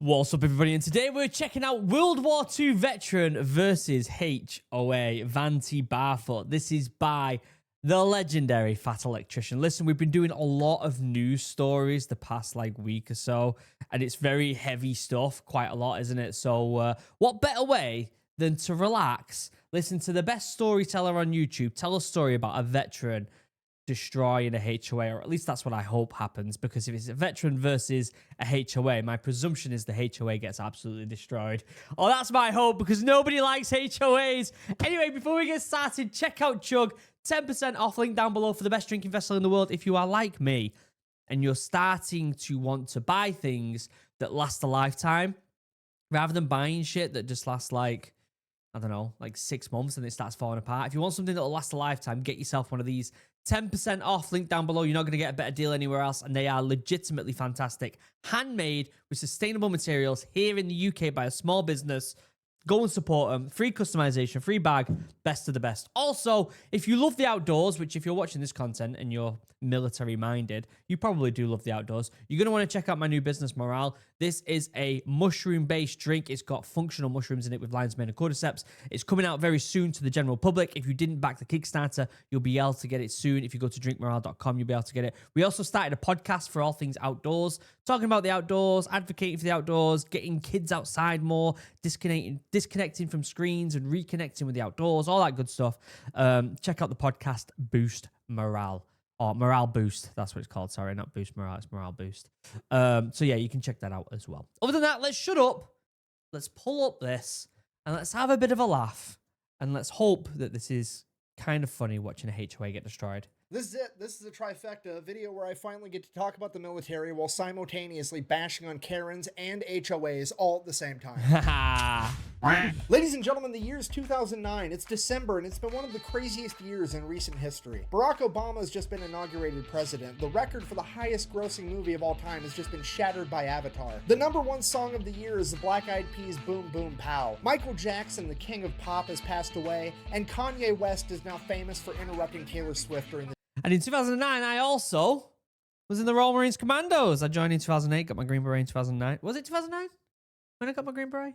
What's up, everybody? And today we're checking out World War II veteran versus HOA, Vanti Barfoot. This is by the legendary Fat Electrician. Listen, we've been doing a lot of news stories the past week or so, and it's very heavy stuff, quite a lot, isn't it? So what better way than to relax, listen to the best storyteller on YouTube tell a story about a veteran destroying a HOA, or at least that's what I hope happens, because if it's a veteran versus a HOA, my presumption is the HOA gets absolutely destroyed. Oh, that's my hope, because nobody likes HOAs. Anyway, before we get started, check out Chug, 10% off, link down below for the best drinking vessel in the world. If you are like me and you're starting to want to buy things that last a lifetime, rather than buying shit that just lasts I don't know, 6 months and it starts falling apart. If you want something that'll last a lifetime, get yourself one of these. 10% off, link down below. You're not going to get a better deal anywhere else, and they are legitimately fantastic. Handmade with sustainable materials here in the UK by a small business. Go and support them. Free customization, free bag, best of the best. Also, if you love the outdoors, which if you're watching this content and you're military-minded, you probably do love the outdoors, you're going to want to check out my new business, Morale. This is a mushroom-based drink. It's got functional mushrooms in it with lion's mane and cordyceps. It's coming out very soon to the general public. If you didn't back the Kickstarter, you'll be able to get it soon. If you go to drinkmorale.com, you'll be able to get it. We also started a podcast for all things outdoors, talking about the outdoors, advocating for the outdoors, getting kids outside more, disconnecting from screens and reconnecting with the outdoors, all that good stuff. Check out the podcast Boost Morale. Or Morale Boost, that's what it's called. Sorry, not Boost Morale, it's Morale Boost. So yeah, you can check that out as well. Other than that, let's shut up. Let's pull up this and let's have a bit of a laugh. And let's hope that this is kind of funny watching a HOA get destroyed. This is it. This is a trifecta, a video where I finally get to talk about the military while simultaneously bashing on Karens and HOAs all at the same time. Ladies and gentlemen, the year is 2009. It's December, and it's been one of the craziest years in recent history. Barack Obama has just been inaugurated president. The record for the highest grossing movie of all time has just been shattered by Avatar. The #1 song of the year is the Black Eyed Peas' Boom Boom Pow. Michael Jackson, the king of pop, has passed away, and Kanye West is now famous for interrupting Taylor Swift during the... And in 2009, I also was in the Royal Marines Commandos. I joined in 2008, got my Green Beret in 2009. Was it 2009 when I got my Green Beret?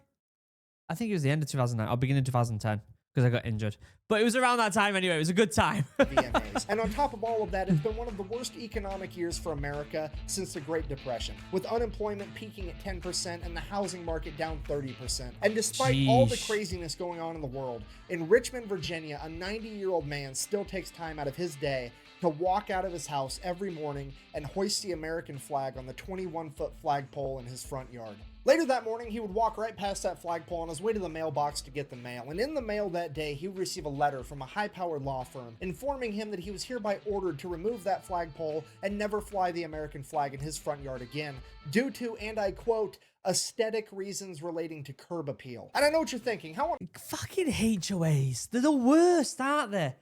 I think it was the end of 2009 or beginning of 2010 because I got injured. But it was around that time anyway. It was a good time. VMAs. And on top of all of that, it's been one of the worst economic years for America since the Great Depression, with unemployment peaking at 10% and the housing market down 30%. And despite all the craziness going on in the world, in Richmond, Virginia, a 90-year-old man still takes time out of his day to walk out of his house every morning and hoist the American flag on the 21-foot flagpole in his front yard. Later that morning, he would walk right past that flagpole on his way to the mailbox to get the mail, and in the mail that day, he would receive a letter from a high-powered law firm informing him that he was hereby ordered to remove that flagpole and never fly the American flag in his front yard again, due to, and I quote, aesthetic reasons relating to curb appeal. And I know what you're thinking, how on... Fucking HOAs. They're the worst, aren't they?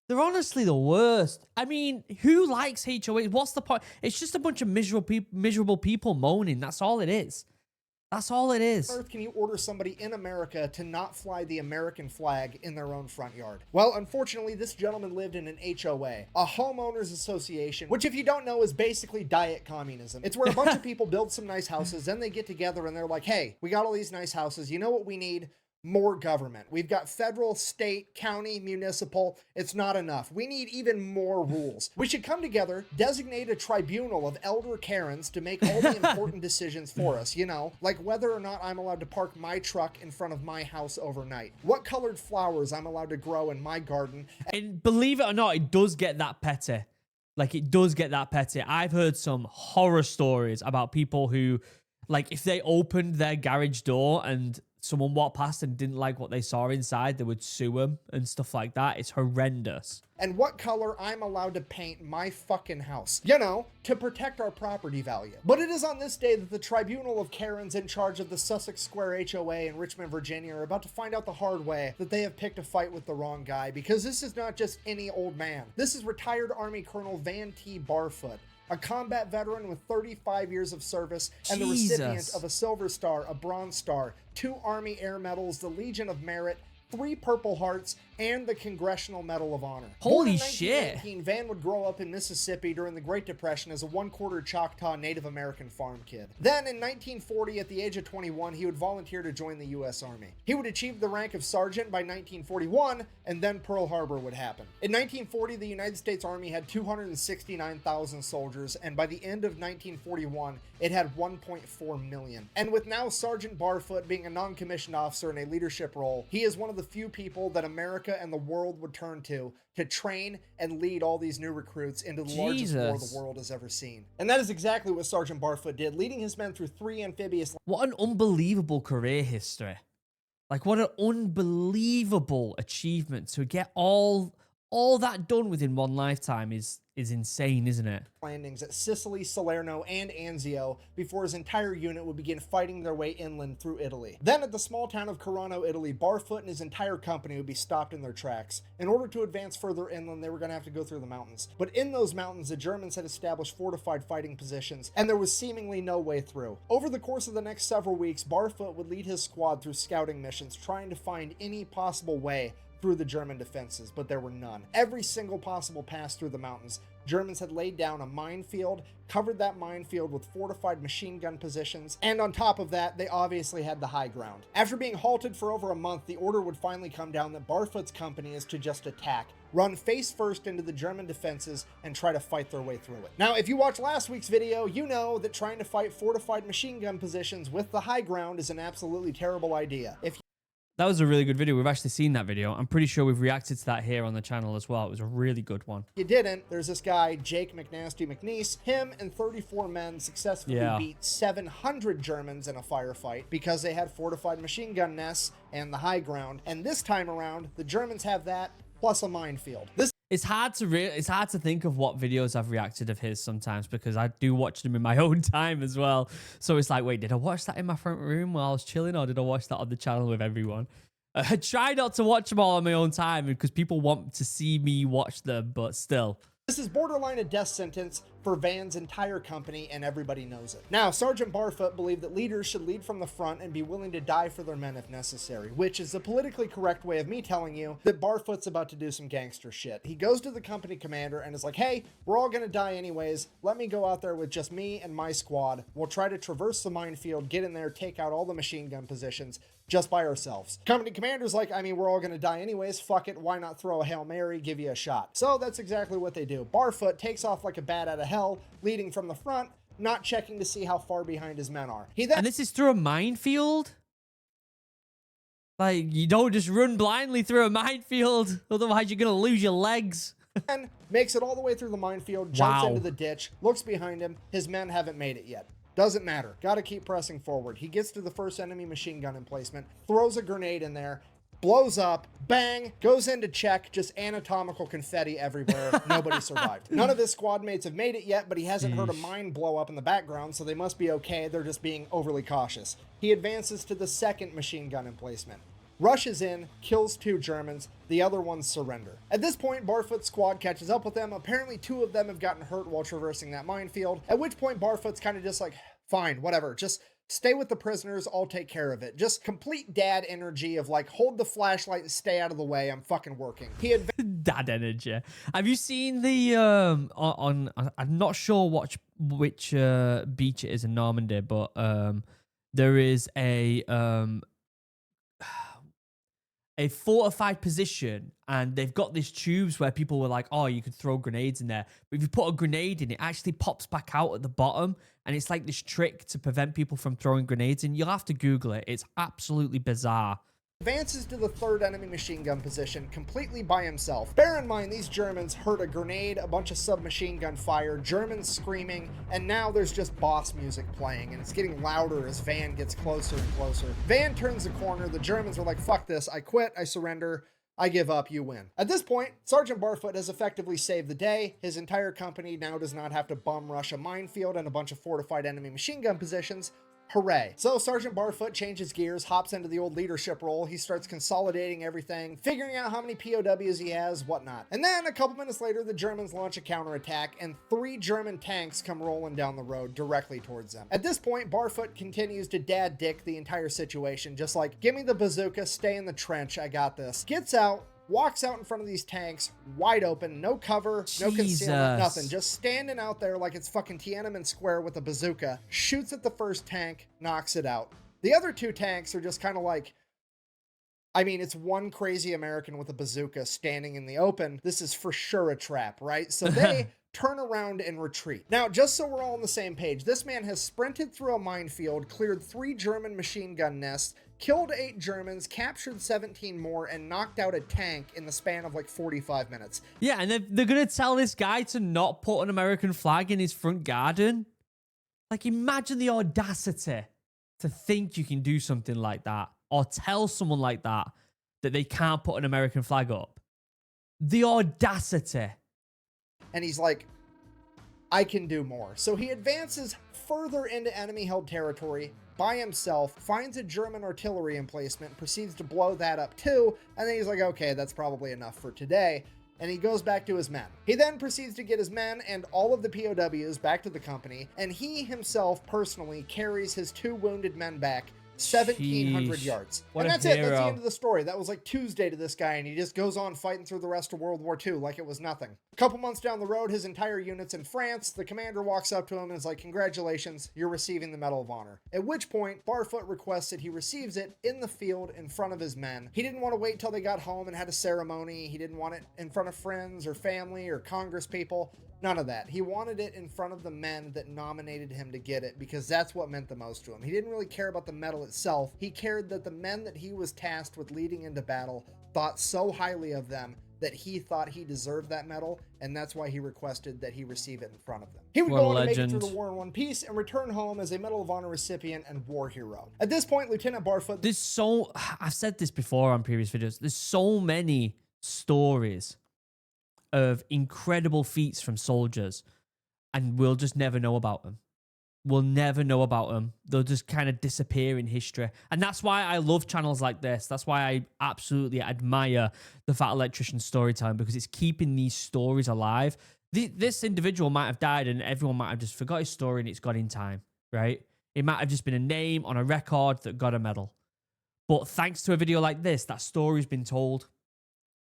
They're honestly the worst. I mean, who likes HOAs? What's the point? It's just a bunch of miserable people moaning. That's all it is. That's all it is. On earth can you order somebody in America to not fly the American flag in their own front yard? Well, unfortunately, this gentleman lived in an HOA, a homeowners association, which if you don't know is basically diet communism. It's where a bunch of people build some nice houses, then they get together and they're like, hey, we got all these nice houses. You know what we need? More government. We've got federal, state, county, municipal. It's not enough. We need even more rules. We should come together, designate a tribunal of elder Karens to make all the important decisions for us, you know, like whether or not I'm allowed to park my truck in front of my house overnight, what colored flowers I'm allowed to grow in my garden. And believe it or not, it does get that petty. It does get that petty. I've heard some horror stories about people who, if they opened their garage door and someone walked past and didn't like what they saw inside, they would sue them and stuff like that. It's horrendous. And what color I'm allowed to paint my fucking house, you know, to protect our property value. But it is on this day that the tribunal of Karens in charge of the Sussex Square HOA in Richmond, Virginia are about to find out the hard way that they have picked a fight with the wrong guy, because this is not just any old man. This is retired Army Colonel Vanti Barfoot, a combat veteran with 35 years of service and the recipient of a Silver Star, a Bronze Star, 2 Army Air Medals, the Legion of Merit, 3 Purple Hearts, and the Congressional Medal of Honor. Holy Born in shit. 1919, Van would grow up in Mississippi during the Great Depression as a one-quarter Choctaw Native American farm kid. Then in 1940, at the age of 21, he would volunteer to join the U.S. Army. He would achieve the rank of sergeant by 1941, and then Pearl Harbor would happen. In 1940, the United States Army had 269,000 soldiers, and by the end of 1941, it had 1.4 million. And with now Sergeant Barfoot being a non-commissioned officer in a leadership role, he is one of the few people that America and the world would turn to train and lead all these new recruits into the largest war the world has ever seen. And that is exactly what Sergeant Barfoot did, leading his men through 3 amphibious... What an unbelievable career history. Like, what an unbelievable achievement to get all that done within one lifetime is insane, isn't it? Landings at Sicily, Salerno, and Anzio before his entire unit would begin fighting their way inland through Italy. Then at the small town of Carano, Italy, Barfoot and his entire company would be stopped in their tracks. In order to advance further inland, they were going to have to go through the mountains. But in those mountains, the Germans had established fortified fighting positions, and there was seemingly no way through. Over the course of the next several weeks, Barfoot would lead his squad through scouting missions, trying to find any possible way through the German defenses, but there were none. Every single possible pass through the mountains, Germans had laid down a minefield, covered that minefield with fortified machine gun positions, and on top of that, they obviously had the high ground. After being halted for over a month, the order would finally come down that Barfoot's company is to just attack, run face first into the German defenses, and try to fight their way through it. Now, if you watched last week's video, you know that trying to fight fortified machine gun positions with the high ground is an absolutely terrible idea. That was a really good video. We've actually seen that video. I'm pretty sure we've reacted to that here on the channel as well. It was a really good one. You didn't. There's this guy, Jake McNasty McNeese. Him and 34 men successfully beat 700 Germans in a firefight because they had fortified machine gun nests and the high ground. And this time around, the Germans have that plus a minefield. It's hard to think of what videos I've reacted of his sometimes because I do watch them in my own time as well. So it's like, wait, did I watch that in my front room while I was chilling, or did I watch that on the channel with everyone? I try not to watch them all on my own time because people want to see me watch them, but still. This is borderline a death sentence for Van's entire company, and everybody knows it. Now, Sergeant Barfoot believed that leaders should lead from the front and be willing to die for their men if necessary, which is the politically correct way of me telling you that Barfoot's about to do some gangster shit. He goes to the company commander and is like, hey, we're all gonna die anyways. Let me go out there with just me and my squad. We'll try to traverse the minefield, get in there, take out all the machine gun positions just by ourselves. Company commander's like, I mean, we're all gonna die anyways. Fuck it. Why not throw a Hail Mary, give you a shot? So that's exactly what they do. Barfoot takes off like a bat out of hell, leading from the front, not checking to see how far behind his men are. And this is through a minefield? Like, you don't just run blindly through a minefield, otherwise you're gonna lose your legs. And makes it all the way through the minefield, jumps into the ditch, looks behind him. His men haven't made it yet. Doesn't matter. Gotta keep pressing forward. He gets to the first enemy machine gun emplacement, throws a grenade in there, blows up, bang, goes in to check, just anatomical confetti everywhere. Nobody survived. None of his squad mates have made it yet, but he hasn't heard a mine blow up in the background, so they must be okay. They're just being overly cautious. He advances to the second machine gun emplacement, rushes in, kills 2 Germans, the other ones surrender. At this point, Barfoot's squad catches up with them. Apparently 2 of them have gotten hurt while traversing that minefield, at which point Barfoot's kind of just like, fine, whatever, just stay with the prisoners, I'll take care of it. Just complete dad energy of like, hold the flashlight and stay out of the way, I'm fucking working. Dad energy. Have you seen the, I'm not sure which beach it is in Normandy, but there is a fortified position, and they've got these tubes where people were like, oh, you could throw grenades in there. But if you put a grenade in, it actually pops back out at the bottom, and it's like this trick to prevent people from throwing grenades in. You'll have to Google it. It's absolutely bizarre. Advances to the third enemy machine gun position completely by himself. Bear in mind, these Germans heard a grenade, a bunch of submachine gun fire, Germans screaming, and now there's just boss music playing, and it's getting louder as Van gets closer and closer. Van turns the corner, the Germans are like, fuck this, I quit, I surrender, I give up, you win. At this point, Sergeant Barfoot has effectively saved the day. His entire company now does not have to bum rush a minefield and a bunch of fortified enemy machine gun positions. Hooray. So Sergeant Barfoot changes gears, hops into the old leadership role. He starts consolidating everything, figuring out how many POWs he has, whatnot. And then a couple minutes later, the Germans launch a counterattack, and 3 German tanks come rolling down the road directly towards them. At this point, Barfoot continues to dad dick the entire situation, just like, give me the bazooka, stay in the trench, I got this. Gets out, walks out in front of these tanks, wide open, no cover, no concealment, nothing. Just standing out there like it's fucking Tiananmen Square with a bazooka, shoots at the first tank, knocks it out. The other two tanks are just kind of like, I mean, it's one crazy American with a bazooka standing in the open. This is for sure a trap, right? So they turn around and retreat. Now, just so we're all on the same page, this man has sprinted through a minefield, cleared 3 German machine gun nests, killed 8 Germans, captured 17 more, and knocked out a tank in the span of like 45 minutes. Yeah, and they're going to tell this guy to not put an American flag in his front garden? Like, imagine the audacity to think you can do something like that, or tell someone like that they can't put an American flag up. The audacity. And he's like, I can do more. So he advances further into enemy-held territory by himself, finds a German artillery emplacement, proceeds to blow that up too, and then he's like, okay, that's probably enough for today. And he goes back to his men. He then proceeds to get his men and all of the POWs back to the company, and he himself personally carries his 2 wounded men back 1,700 yards. And that's it. That's the end of the story. That was like Tuesday to this guy, and he just goes on fighting through the rest of World War II like it was nothing. A couple months down the road, his entire unit's in France. The commander walks up to him and is like, congratulations, you're receiving the Medal of Honor. At which point, Barfoot requests that he receives it in the field in front of his men. He didn't want to wait till they got home and had a ceremony. He didn't want it in front of friends or family or Congress people. None of that. He wanted it in front of the men that nominated him to get it because that's what meant the most to him. He didn't really care about the medal itself. He cared that the men that he was tasked with leading into battle thought so highly of them that he thought he deserved that medal, and that's why he requested that he receive it in front of them. He would go on to make it through the war in one piece and return home as a Medal of Honor recipient and war hero. At this point, Lieutenant Barfoot... I've said this before on previous videos, there's so many stories of incredible feats from soldiers, and we'll just never know about them. We'll never know about them. They'll just kind of disappear in history. And that's why I love channels like this. That's why I absolutely admire the Fat Electrician storytelling, because it's keeping these stories alive. This individual might have died and everyone might have just forgot his story and it's gone in time, right? It might have just been a name on a record that got a medal. But thanks to a video like this, that story's been told.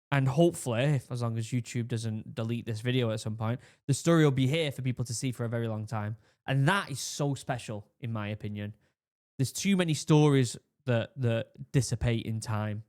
And hopefully, as long as YouTube doesn't delete this video at some point, the story will be here for people to see for a very long time. And that is so special, in my opinion. There's too many stories that dissipate in time.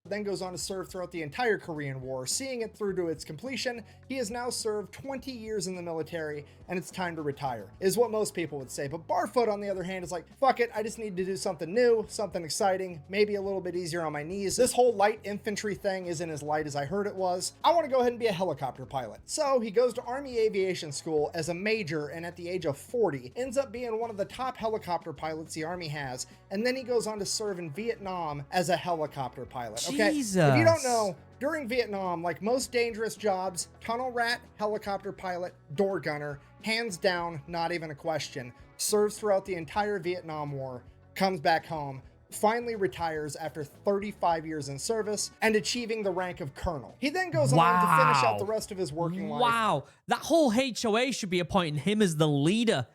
Then goes on to serve throughout the entire Korean War, seeing it through to its completion. He has now served 20 years in the military, and it's time to retire, is what most people would say. But Barfoot, on the other hand, is like, fuck it, I just need to do something new, something exciting, maybe a little bit easier on my knees. This whole light infantry thing isn't as light as I heard it was. I want to go ahead and be a helicopter pilot. So he goes to Army Aviation School as a major, and at the age of 40, ends up being one of the top helicopter pilots the Army has, and then he goes on to serve in Vietnam as a helicopter pilot. Okay, Jesus. If you don't know, during Vietnam, like most dangerous jobs, tunnel rat, helicopter pilot, door gunner, hands down, not even a question, serves throughout the entire Vietnam War, comes back home, finally retires after 35 years in service and achieving the rank of colonel. He then goes on to finish out the rest of his working life. Wow, that whole HOA should be appointing him as the leader,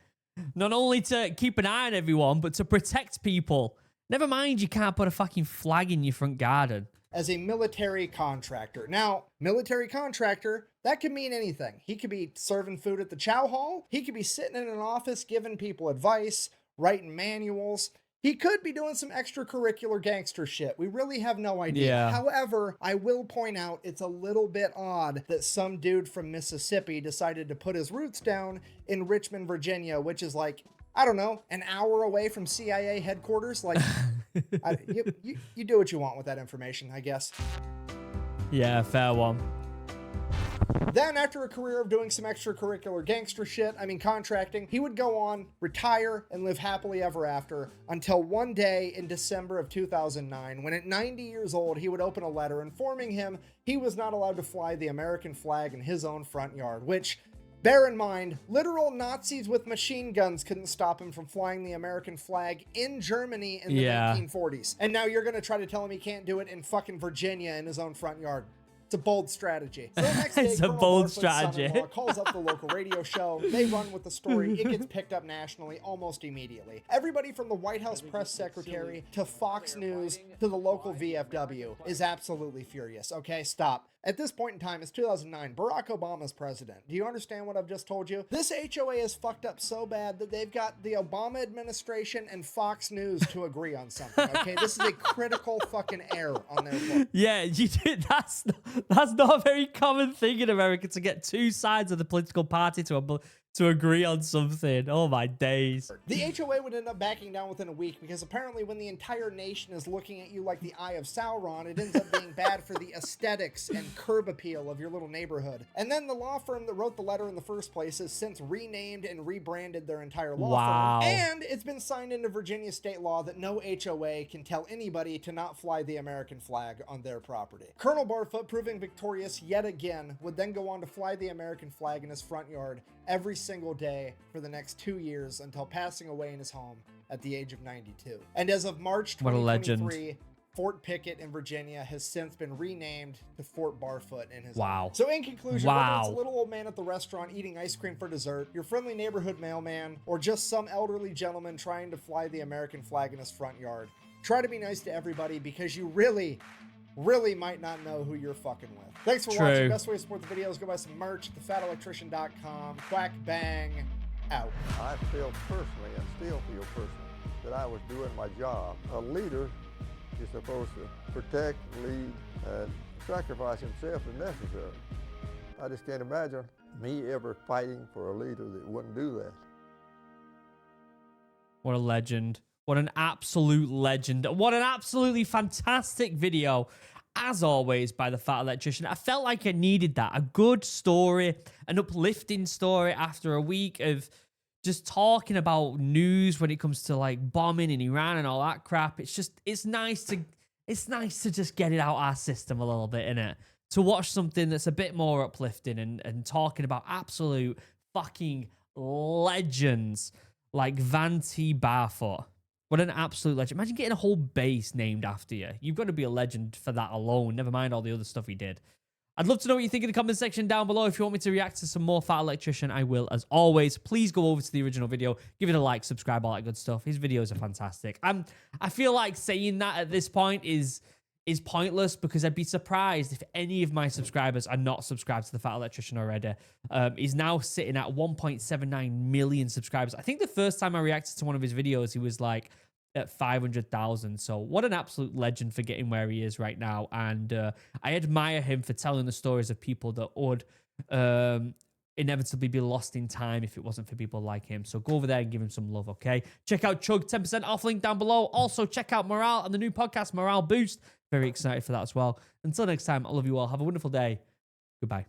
not only to keep an eye on everyone, but to protect people. Never mind, you can't put a fucking flag in your front garden. As a military contractor. Now, military contractor, that could mean anything. He could be serving food at the chow hall. He could be sitting in an office giving people advice, writing manuals. He could be doing some extracurricular gangster shit. We really have no idea. Yeah. However, I will point out it's a little bit odd that some dude from Mississippi decided to put his roots down in Richmond, Virginia, which is like, I don't know, an hour away from CIA headquarters. Like, you do what you want with that information, I guess. Yeah, fair one. Then, after a career of doing some extracurricular gangster shit, contracting, he would go on, retire, and live happily ever after until one day in December of 2009, when at 90 years old, he would open a letter informing him he was not allowed to fly the American flag in his own front yard, which, bear in mind, literal Nazis with machine guns couldn't stop him from flying the American flag in Germany in the 1940s. And now you're going to try to tell him he can't do it in fucking Virginia in his own front yard. It's a bold strategy. So the next day, It's a Colonel bold Barfoot's strategy. son-in-law calls up the local radio show. They run with the story. It gets picked up nationally almost immediately. Everybody from the White House press secretary to Fox News to the local VFW is absolutely furious. Okay, stop. At this point in time, it's 2009. Barack Obama's president. Do you understand what I've just told you? This HOA is fucked up so bad that they've got the Obama administration and Fox News to agree on something, okay? This is a critical fucking error on their part. Yeah, that's not a very common thing in America, to get two sides of the political party to agree on something. Oh my days. The HOA would end up backing down within a week because apparently when the entire nation is looking at you like the Eye of Sauron, it ends up being bad for the aesthetics and curb appeal of your little neighborhood. And then the law firm that wrote the letter in the first place has since renamed and rebranded their entire law firm. And it's been signed into Virginia state law that no HOA can tell anybody to not fly the American flag on their property. Colonel Barfoot, proving victorious yet again, would then go on to fly the American flag in his front yard every single day for the next 2 years until passing away in his home at the age of 92. And as of March 2023, Fort Pickett in Virginia has since been renamed to Fort Barfoot in his honor. So in conclusion, whether it's a little old man at the restaurant eating ice cream for dessert, your friendly neighborhood mailman, or just some elderly gentleman trying to fly the American flag in his front yard, try to be nice to everybody because you really might not know who you're fucking with. Thanks for watching. Best way to support the video is go buy some merch at thefatelectrician.com. Quack bang out. I feel personally, and still feel personally, that I was doing my job. A leader is supposed to protect, lead, and sacrifice himself if necessary. I just can't imagine me ever fighting for a leader that wouldn't do that. What a legend. What an absolute legend. What an absolutely fantastic video, as always, by the Fat Electrician. I felt like I needed that. A good story, an uplifting story after a week of just talking about news when it comes to like bombing in Iran and all that crap. It's nice to just get it out our system a little bit, innit? To watch something that's a bit more uplifting and talking about absolute fucking legends like Vanti Barfoot. What an absolute legend. Imagine getting a whole base named after you. You've got to be a legend for that alone, never mind all the other stuff he did. I'd love to know what you think in the comment section down below. If you want me to react to some more Fat Electrician, I will, as always. Please go over to the original video, give it a like, subscribe, all that good stuff. His videos are fantastic. I feel like saying that at this point is pointless because I'd be surprised if any of my subscribers are not subscribed to the Fat Electrician already. He's now sitting at 1.79 million subscribers. I think the first time I reacted to one of his videos, he was like at 500,000. So what an absolute legend for getting where he is right now. And I admire him for telling the stories of people that would inevitably be lost in time if it wasn't for people like him. So go over there and give him some love, okay? Check out Chug, 10% off, link down below. Also, check out Morale and the new podcast, Morale Boost. Very excited for that as well. Until next time, I love you all. Have a wonderful day. Goodbye.